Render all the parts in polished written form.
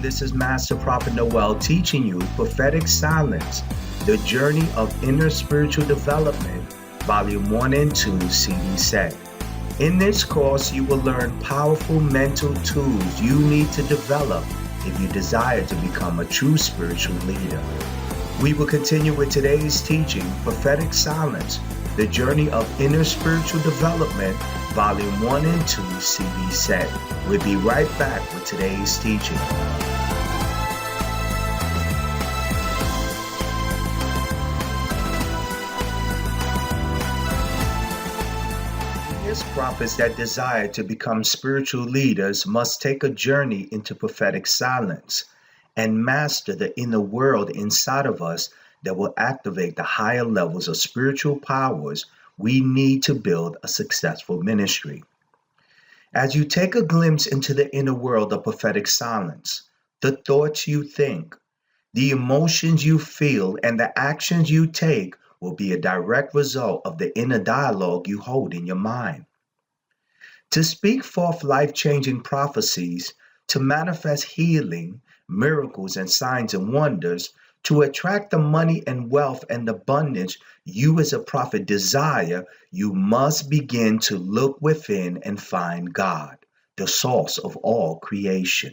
This is Master Prophet Noel teaching you Prophetic Silence, the journey of inner spiritual development, Volume 1 and 2, CD set. In this course, you will learn powerful mental tools you need to develop if you desire to become a true spiritual leader. We will continue with today's teaching, Prophetic Silence, the journey of inner spiritual development, Volume 1 and 2, CD set. We'll be right back with today's teaching. Prophets that desire to become spiritual leaders must take a journey into prophetic silence and master the inner world inside of us that will activate the higher levels of spiritual powers we need to build a successful ministry. As you take a glimpse into the inner world of prophetic silence, the thoughts you think, the emotions you feel, and the actions you take will be a direct result of the inner dialogue you hold in your mind. To speak forth life-changing prophecies, to manifest healing, miracles, and signs and wonders, to attract the money and wealth and abundance you as a prophet desire, you must begin to look within and find God, the source of all creation.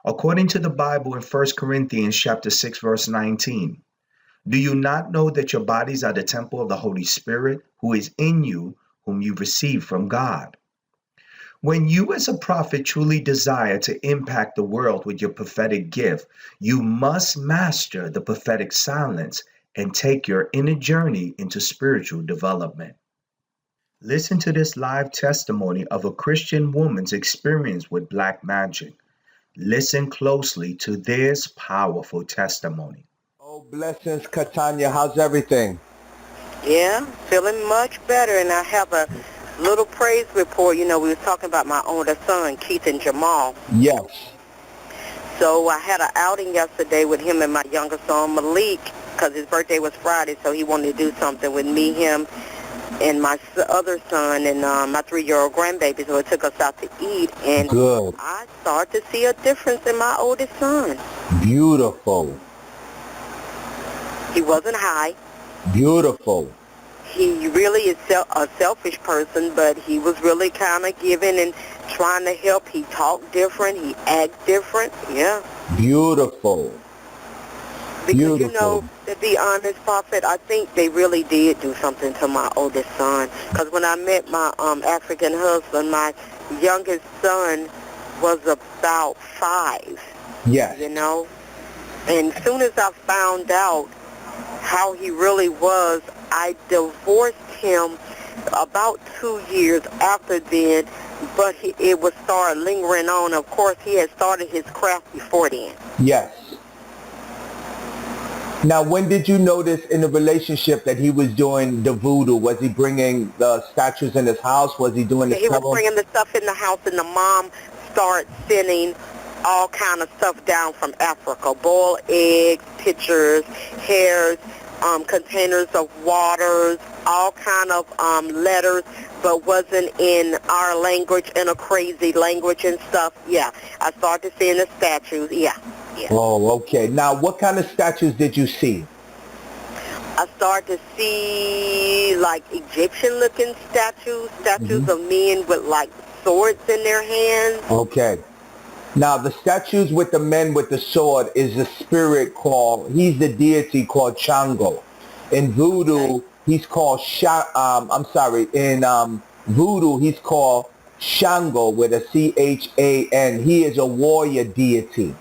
According to the Bible in 1 Corinthians chapter 6, verse 19, do you not know that your bodies are the temple of the Holy Spirit who is in you, whom you received from God? When you as a prophet truly desire to impact the world with your prophetic gift, you must master the prophetic silence and take your inner journey into spiritual development. Listen to this live testimony of a Christian woman's experience with black magic. Listen closely to this powerful testimony. Oh, blessings, Katanya. How's everything? Yeah, feeling much better, and I have a little praise report. You know, we were talking about my older son, Keith and Jamal. Yes. So I had an outing yesterday with him and my younger son, Malik, because his birthday was Friday, so he wanted to do something with me, him, and my other son and my 3-year-old grandbaby, so it took us out to eat, and Good. I started to see a difference in my oldest son. Beautiful. He wasn't high. Beautiful. He really is a selfish person, but he was really kind of giving and trying to help. He talked different. He act different. Yeah. Beautiful. Because, Beautiful. you know, to be honest, Prophet, I think they really did do something to my oldest son. Because when I met my African husband, my youngest son was about 5. Yes. You know? And as soon as I found out how he really was, I divorced him about 2 years after then, but it would start lingering on. Of course, he had started his craft before then. Yes. Now, when did you notice in the relationship that he was doing the voodoo? Was he bringing the statues in his house? Was he doing the He was bringing the stuff in the house, and the mom started sending all kind of stuff down from Africa: boiled eggs, pictures, hairs, containers of waters, all kind of letters, but wasn't in our language, in a crazy language and stuff. Yeah, I started seeing the statues. Yeah. Oh, okay. Now, what kind of statues did you see? I started to see like Egyptian-looking statues of men with like swords in their hands. Okay. Now, the statues with the men with the sword is the spirit called, he's the deity called Shango. In voodoo, he's called, in voodoo, he's called Shango with a C-H-A-N. He is a warrior deity.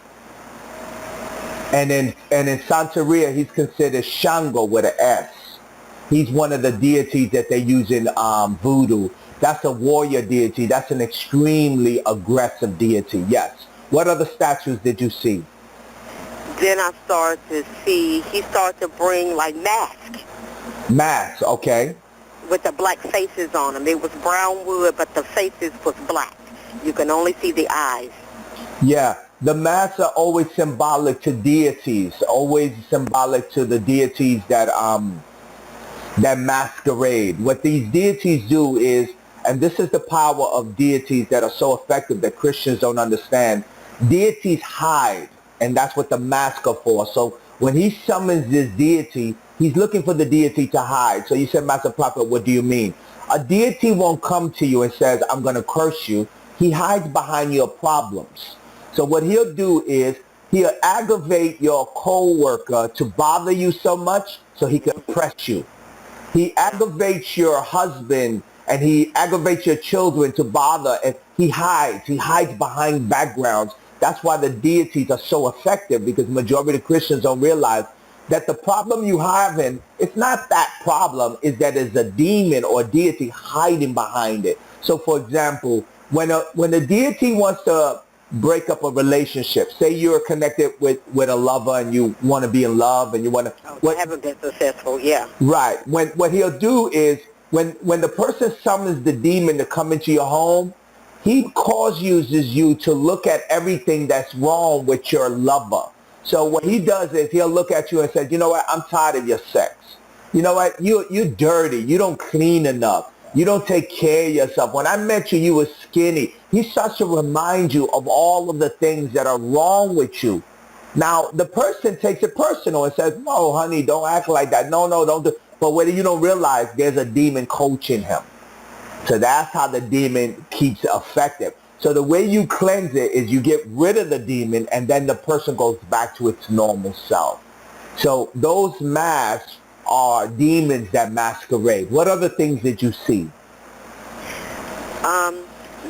And in Santeria, he's considered Shango with an S. He's one of the deities that they use in voodoo. That's a warrior deity. That's an extremely aggressive deity, yes. What other statues did you see? Then I started to see, he started to bring like masks. Masks, okay. With the black faces on them. It was brown wood, but the faces was black. You can only see the eyes. Yeah, the masks are always symbolic to deities, always symbolic to the deities that masquerade. What these deities do is, and this is the power of deities that are so effective that Christians don't understand, Deities hide, and that's what the masks are for. So when he summons this deity, he's looking for the deity to hide. So you said, Master Prophet, what do you mean? A deity won't come to you and says, I'm going to curse you. He hides behind your problems. So what he'll do is he'll aggravate your co-worker to bother you so much so he can oppress you. He aggravates your husband and he aggravates your children to bother, and he hides behind backgrounds. That's why the deities are so effective, because majority of Christians don't realize that the problem you have in, it's not that problem, is that there's a demon or deity hiding behind it. So for example, when a deity wants to break up a relationship, say you're connected with a lover and you want to be in love and you want to, Oh, I haven't been successful, yeah. right. What he'll do is when the person summons the demon to come into your home, he uses you to look at everything that's wrong with your lover. So what he does is he'll look at you and say, you know what, I'm tired of your sex. You know what, you're dirty. You don't clean enough. You don't take care of yourself. When I met you, you were skinny. He starts to remind you of all of the things that are wrong with you. Now, the person takes it personal and says, no, honey, don't act like that. No, don't do. But what you don't realize, there's a demon coaching him. So that's how the demon keeps it effective. So the way you cleanse it is you get rid of the demon and then the person goes back to its normal self. So those masks are demons that masquerade. What other things did you see?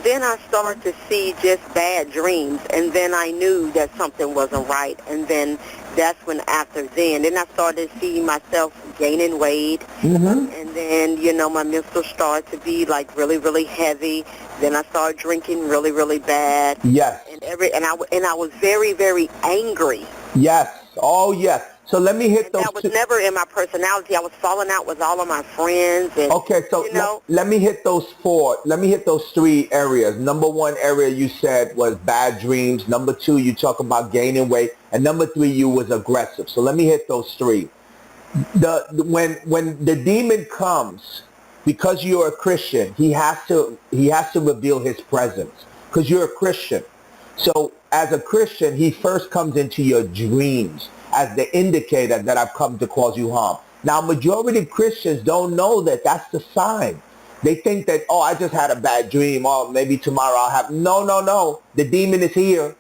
Then I started to see just bad dreams, and then I knew that something wasn't right, and then that's when then I started to see myself gaining weight, and then, my menstrual started to be like really, really heavy. Then I started drinking really, really bad. Yes. And I was very, very angry. Yes. Oh, yes. So let me hit those. That was never in my personality. I was falling out with all of my friends. And, okay, so let me hit those four. Let me hit those three areas. Number one area you said was bad dreams. Number two, you talk about gaining weight. And number three, you was aggressive. So let me hit those three. When the demon comes, because you're a Christian, he has to reveal his presence because you're a Christian. So as a Christian, he first comes into your dreams as the indicator that I've come to cause you harm. Now, majority of Christians don't know that that's the sign. They think that, oh, I just had a bad dream. Oh, maybe tomorrow I'll have. No. The demon is here.